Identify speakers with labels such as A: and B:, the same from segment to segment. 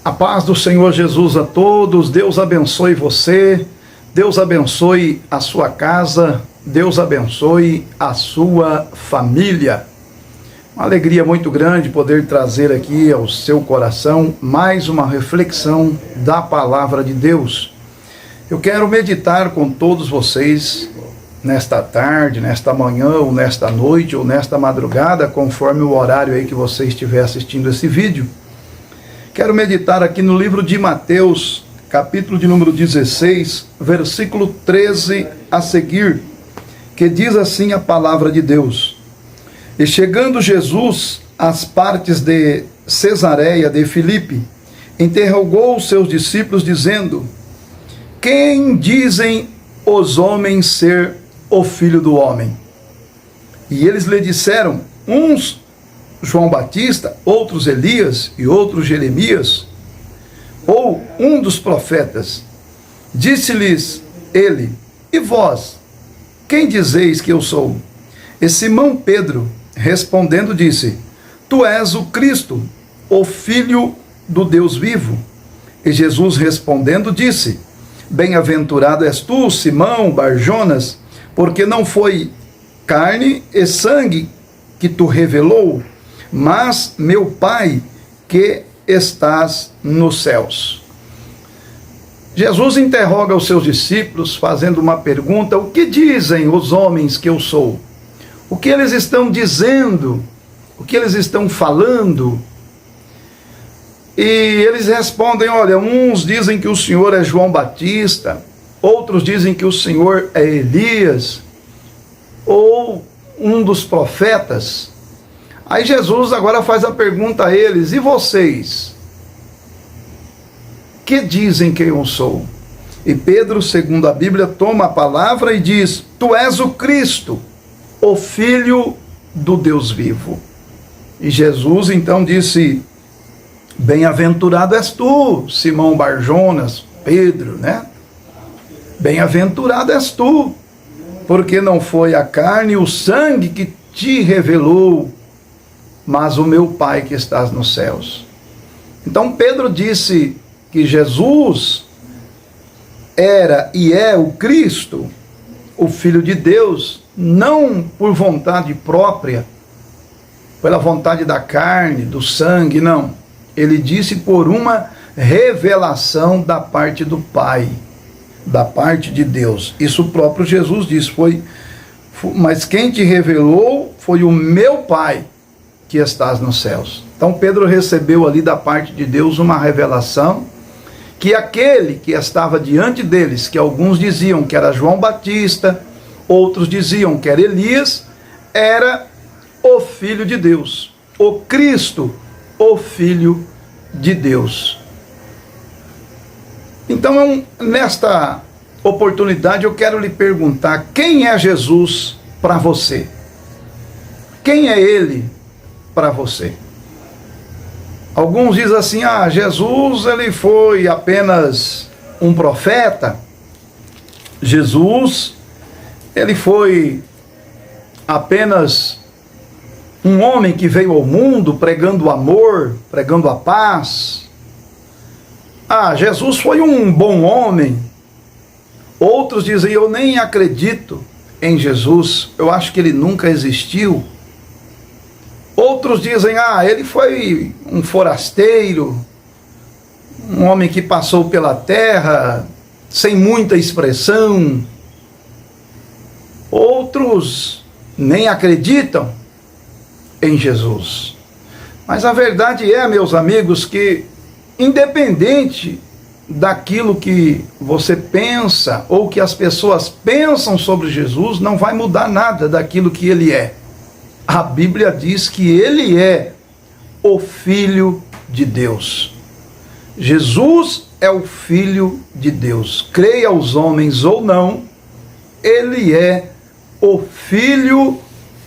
A: A paz do Senhor Jesus a todos. Deus abençoe você, Deus abençoe a sua casa, Deus abençoe a sua família. Uma alegria muito grande poder trazer aqui ao seu coração mais uma reflexão da palavra de Deus. Eu quero meditar com todos vocês nesta tarde, nesta manhã, ou nesta noite, ou nesta madrugada, conforme o horário aí que você estiver assistindo esse vídeo. Quero meditar aqui no livro de Mateus, capítulo de número 16, versículo 13 a seguir, que diz assim a palavra de Deus: E chegando Jesus às partes de Cesareia de Filipe, interrogou os seus discípulos, dizendo: Quem dizem os homens ser o Filho do Homem? E eles lhe disseram, uns João Batista, outros Elias e outros Jeremias, ou um dos profetas. Disse-lhes ele: E vós, quem dizeis que eu sou? E Simão Pedro, respondendo, disse: Tu és o Cristo, o Filho do Deus vivo. E Jesus respondendo disse: Bem-aventurado és tu, Simão Barjonas, porque não foi carne e sangue que tu revelou, mas meu Pai que estás nos céus. Jesus interroga os seus discípulos, fazendo uma pergunta: o que dizem os homens que eu sou? O que eles estão dizendo? O que eles estão falando? E eles respondem: olha, uns dizem que o Senhor é João Batista, outros dizem que o Senhor é Elias, ou um dos profetas. Aí Jesus agora faz a pergunta a eles: e vocês? Que dizem que eu sou? E Pedro, segundo a Bíblia, toma a palavra e diz: Tu és o Cristo, o Filho do Deus vivo. E Jesus então disse: Bem-aventurado és tu, Simão Barjonas, Pedro, né? Bem-aventurado és tu, porque não foi a carne e o sangue que te revelou, mas o meu Pai que estás nos céus. Então Pedro disse que Jesus era e é o Cristo, o Filho de Deus, não por vontade própria, pela vontade da carne, do sangue, não. Ele disse por uma revelação da parte do Pai, da parte de Deus. Isso o próprio Jesus disse, mas quem te revelou foi o meu Pai que estás nos céus. Então Pedro recebeu ali da parte de Deus uma revelação, que aquele que estava diante deles, que alguns diziam que era João Batista, outros diziam que era Elias, era o Filho de Deus, o Cristo, o Filho de Deus. Então, nesta oportunidade, eu quero lhe perguntar: quem é Jesus para você? Quem é Ele para você? Alguns dizem assim: Jesus, ele foi apenas um profeta. Jesus, ele foi apenas um homem que veio ao mundo pregando o amor, pregando a paz. Jesus foi um bom homem. Outros dizem: eu nem acredito em Jesus, eu acho que ele nunca existiu. Outros dizem: ele foi um forasteiro, um homem que passou pela terra sem muita expressão. Outros nem acreditam em Jesus. Mas a verdade é, meus amigos, que independente daquilo que você pensa ou que as pessoas pensam sobre Jesus, não vai mudar nada daquilo que ele é. A Bíblia diz que ele é o Filho de Deus. Jesus é o Filho de Deus. Creia os homens ou não, ele é o Filho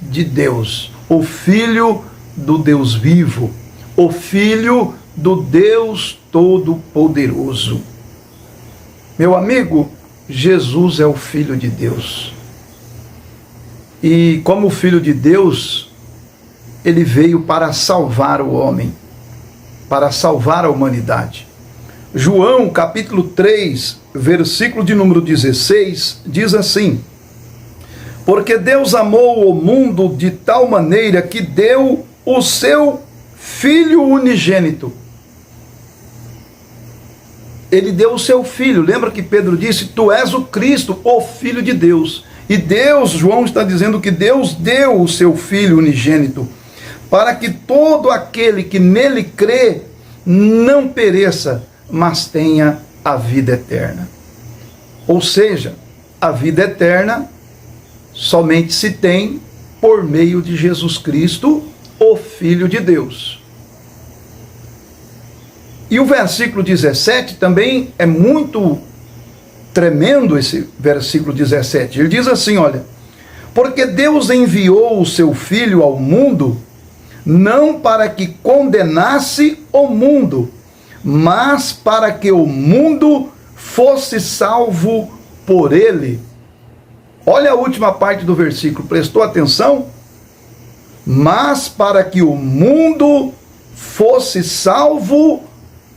A: de Deus, o Filho do Deus vivo, o Filho do Deus Todo-Poderoso. Meu amigo, Jesus é o Filho de Deus. E como Filho de Deus, ele veio para salvar o homem, para salvar a humanidade. João, capítulo 3, versículo de número 16, diz assim: porque Deus amou o mundo de tal maneira que deu o seu Filho unigênito. Ele deu o seu Filho. Lembra que Pedro disse: tu és o Cristo, o Filho de Deus. E Deus, João está dizendo que Deus deu o seu Filho unigênito, para que todo aquele que nele crê não pereça, mas tenha a vida eterna. Ou seja, a vida eterna somente se tem por meio de Jesus Cristo, o Filho de Deus. E o versículo 17 também é muito tremendo, esse versículo 17. Ele diz assim, olha: porque Deus enviou o seu Filho ao mundo, não para que condenasse o mundo, mas para que o mundo fosse salvo por ele. Olha a última parte do versículo, prestou atenção? Mas para que o mundo fosse salvo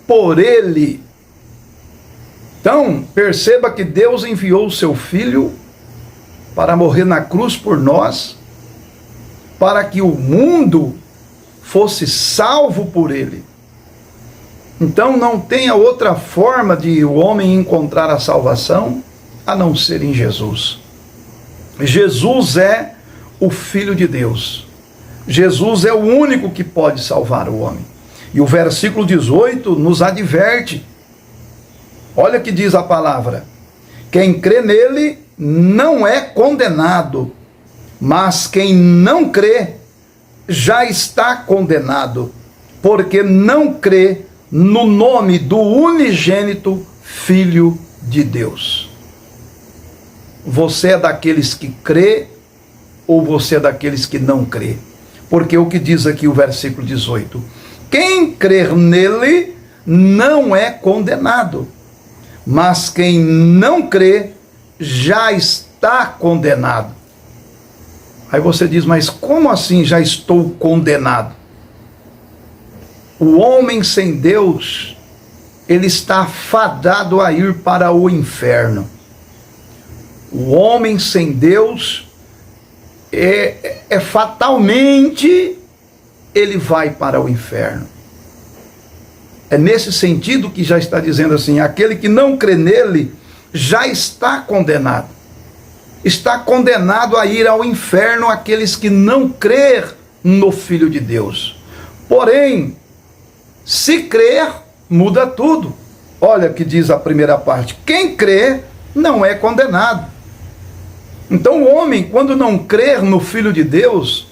A: por ele. Então, perceba que Deus enviou o seu Filho para morrer na cruz por nós, para que o mundo fosse salvo por ele. Então não tenha outra forma de o homem encontrar a salvação a não ser em Jesus. Jesus é o Filho de Deus. Jesus é o único que pode salvar o homem. E o versículo 18 nos adverte. Olha que diz a palavra: quem crê nele não é condenado, mas quem não crê já está condenado, porque não crê no nome do unigênito Filho de Deus. Você é daqueles que crê ou você é daqueles que não crê? Porque o que diz aqui o versículo 18: quem crer nele não é condenado, mas quem não crê já está condenado. Aí você diz: mas como assim já estou condenado? O homem sem Deus, ele está fadado a ir para o inferno. O homem sem Deus fatalmente ele vai para o inferno. É nesse sentido que já está dizendo assim: aquele que não crê nele já está condenado. Está condenado a ir ao inferno aqueles que não crer no Filho de Deus. Porém, se crer, muda tudo. Olha o que diz a primeira parte: quem crê não é condenado. Então o homem, quando não crer no Filho de Deus,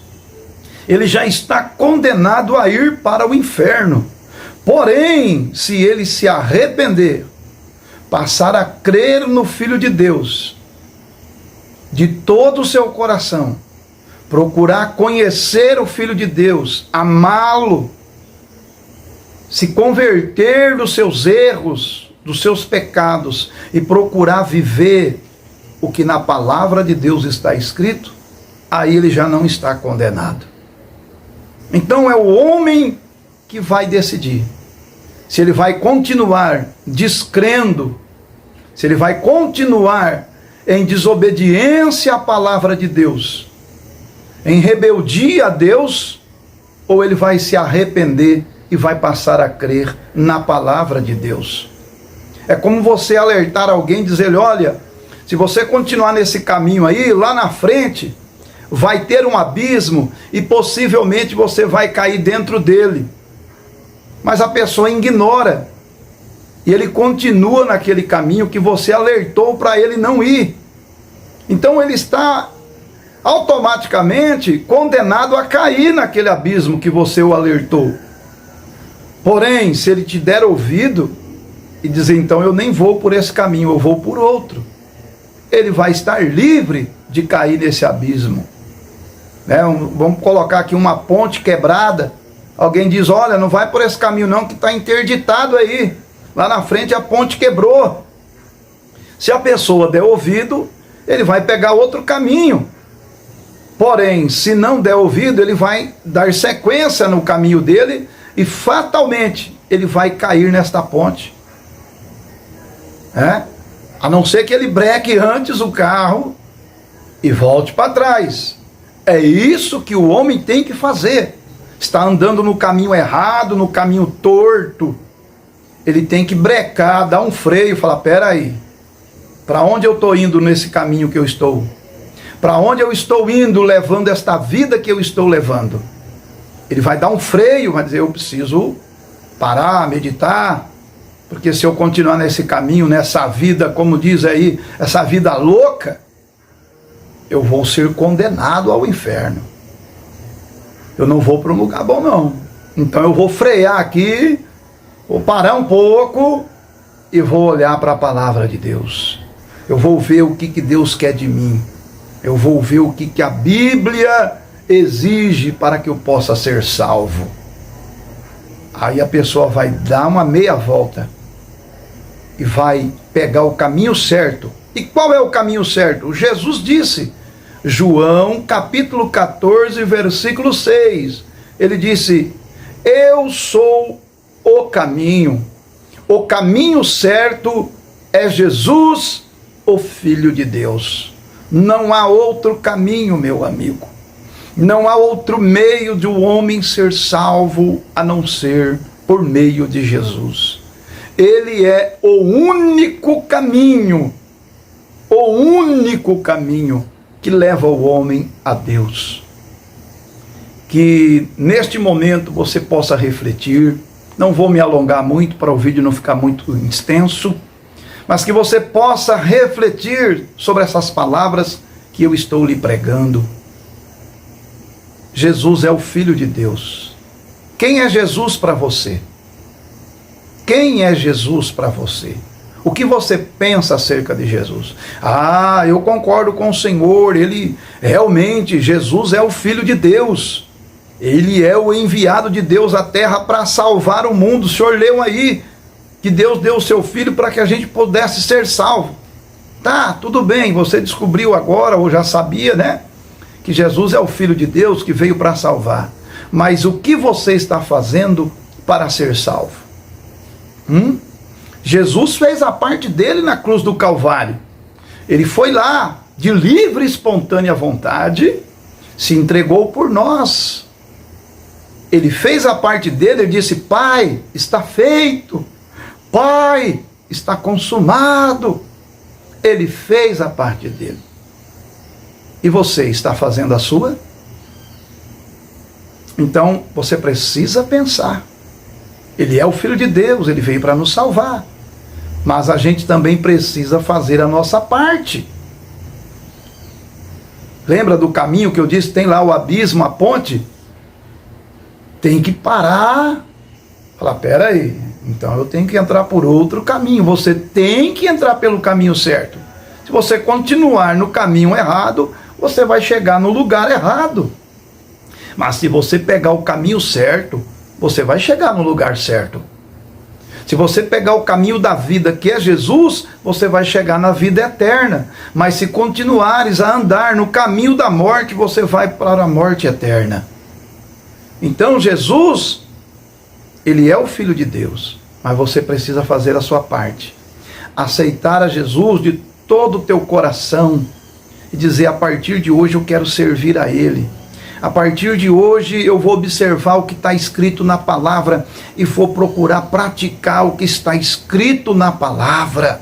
A: ele já está condenado a ir para o inferno. Porém, se ele se arrepender, passar a crer no Filho de Deus, de todo o seu coração, procurar conhecer o Filho de Deus, amá-lo, se converter dos seus erros, dos seus pecados e procurar viver o que na palavra de Deus está escrito, aí ele já não está condenado. Então é o homem que vai decidir se ele vai continuar descrendo, se ele vai continuar em desobediência à palavra de Deus, em rebeldia a Deus, ou ele vai se arrepender e vai passar a crer na palavra de Deus. É como você alertar alguém, dizer: olha, se você continuar nesse caminho aí, lá na frente vai ter um abismo e possivelmente você vai cair dentro dele. Mas a pessoa ignora e ele continua naquele caminho que você alertou para ele não ir. Então ele está automaticamente condenado a cair naquele abismo que você o alertou. Porém, se ele te der ouvido e dizer: então eu nem vou por esse caminho, eu vou por outro, ele vai estar livre de cair nesse abismo. Vamos colocar aqui uma ponte quebrada. Alguém diz: olha, não vai por esse caminho não, que está interditado aí. Lá na frente a ponte quebrou. Se a pessoa der ouvido, ele vai pegar outro caminho. Porém, se não der ouvido, ele vai dar sequência no caminho dele e fatalmente ele vai cair nesta ponte. né? A não ser que ele breque antes o carro e volte para trás. É isso que o homem tem que fazer. Está andando no caminho errado, no caminho torto, ele tem que brecar, dar um freio, falar: peraí, para onde eu estou indo nesse caminho que eu estou? Para onde eu estou indo levando esta vida que eu estou levando? Ele vai dar um freio, vai dizer: eu preciso parar, meditar, porque se eu continuar nesse caminho, nessa vida, como diz aí, essa vida louca, eu vou ser condenado ao inferno. Eu não vou para um lugar bom, não. Então eu vou frear aqui, vou parar um pouco e vou olhar para a palavra de Deus. Eu vou ver o que Deus quer de mim. Eu vou ver o que a Bíblia exige para que eu possa ser salvo. Aí a pessoa vai dar uma meia volta e vai pegar o caminho certo. E qual é o caminho certo? Jesus disse, João capítulo 14, versículo 6. Ele disse: eu sou o caminho. O caminho certo é Jesus, o Filho de Deus. Não há outro caminho, meu amigo. Não há outro meio de um homem ser salvo a não ser por meio de Jesus. Ele é o único caminho que leva o homem a Deus. Que neste momento você possa refletir. Não vou me alongar muito para o vídeo não ficar muito extenso, mas que você possa refletir sobre essas palavras que eu estou lhe pregando. Jesus é o Filho de Deus. Quem é Jesus para você? Quem é Jesus para você? O que você pensa acerca de Jesus? Ah, eu concordo com o Senhor, ele realmente, Jesus é o Filho de Deus. Ele é o enviado de Deus à terra para salvar o mundo. O senhor leu aí que Deus deu o seu Filho para que a gente pudesse ser salvo. Tá, tudo bem, você descobriu agora, ou já sabia, né? Que Jesus é o Filho de Deus que veio para salvar. Mas o que você está fazendo para ser salvo? Jesus fez a parte dele na cruz do Calvário. Ele foi lá, de livre e espontânea vontade, se entregou por nós. Ele fez a parte dele, ele disse: Pai, está feito. Pai, está consumado. Ele fez a parte dele. E você está fazendo a sua? Então, você precisa pensar. Ele é o Filho de Deus, ele veio para nos salvar. Mas a gente também precisa fazer a nossa parte. Lembra do caminho que eu disse? Tem lá o abismo, a ponte. Tem que parar. Falar: peraí, então eu tenho que entrar por outro caminho. Você tem que entrar pelo caminho certo. Se você continuar no caminho errado, você vai chegar no lugar errado. Mas se você pegar o caminho certo, você vai chegar no lugar certo. Se você pegar o caminho da vida, que é Jesus, você vai chegar na vida eterna. Mas se continuares a andar no caminho da morte, você vai para a morte eterna. Então Jesus, ele é o Filho de Deus, mas você precisa fazer a sua parte. Aceitar a Jesus de todo o teu coração e dizer: a partir de hoje eu quero servir a Ele. A partir de hoje eu vou observar o que está escrito na palavra e vou procurar praticar o que está escrito na palavra.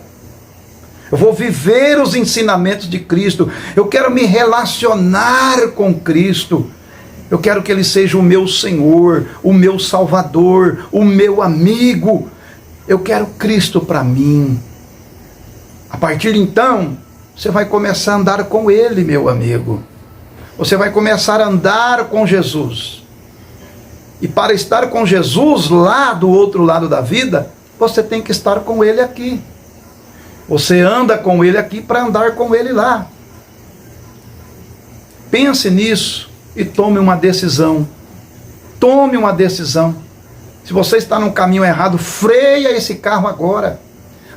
A: Eu vou viver os ensinamentos de Cristo. Eu quero me relacionar com Cristo. Eu quero que Ele seja o meu Senhor, o meu Salvador, o meu amigo. Eu quero Cristo para mim. A partir de então, você vai começar a andar com Ele, meu amigo. Você vai começar a andar com Jesus. E para estar com Jesus lá do outro lado da vida, você tem que estar com Ele aqui. Você anda com Ele aqui para andar com Ele lá. Pense nisso e tome uma decisão. Tome uma decisão. Se você está no caminho errado, freia esse carro agora.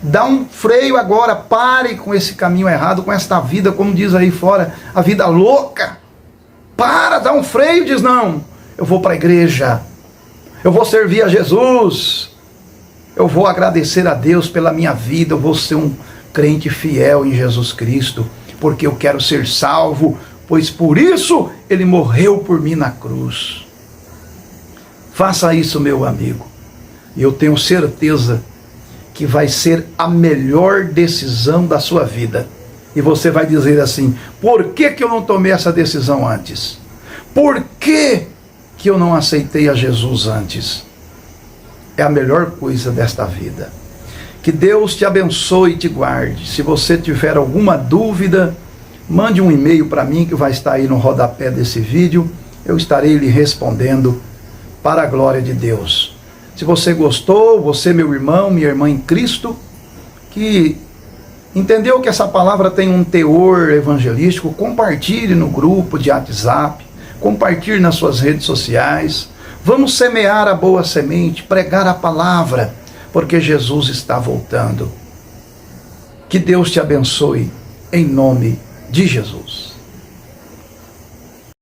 A: Dá um freio agora. Pare com esse caminho errado, com esta vida, como diz aí fora, a vida louca. Para, dá um freio e diz: não, eu vou para a igreja. Eu vou servir a Jesus. eu vou agradecer a Deus pela minha vida, eu vou ser um crente fiel em Jesus Cristo, porque eu quero ser salvo, pois por isso Ele morreu por mim na cruz. Faça isso, meu amigo, e eu tenho certeza que vai ser a melhor decisão da sua vida. E você vai dizer assim: por que eu não tomei essa decisão antes? Por que eu não aceitei a Jesus antes? É a melhor coisa desta vida. Que Deus te abençoe e te guarde. Se você tiver alguma dúvida, mande um e-mail para mim, que vai estar aí no rodapé desse vídeo. Eu estarei lhe respondendo para a glória de Deus. Se você gostou, você, meu irmão, minha irmã em Cristo, que entendeu que essa palavra tem um teor evangelístico, compartilhe no grupo de WhatsApp, compartilhe nas suas redes sociais. Vamos semear a boa semente, pregar a palavra, porque Jesus está voltando. Que Deus te abençoe, em nome de Jesus.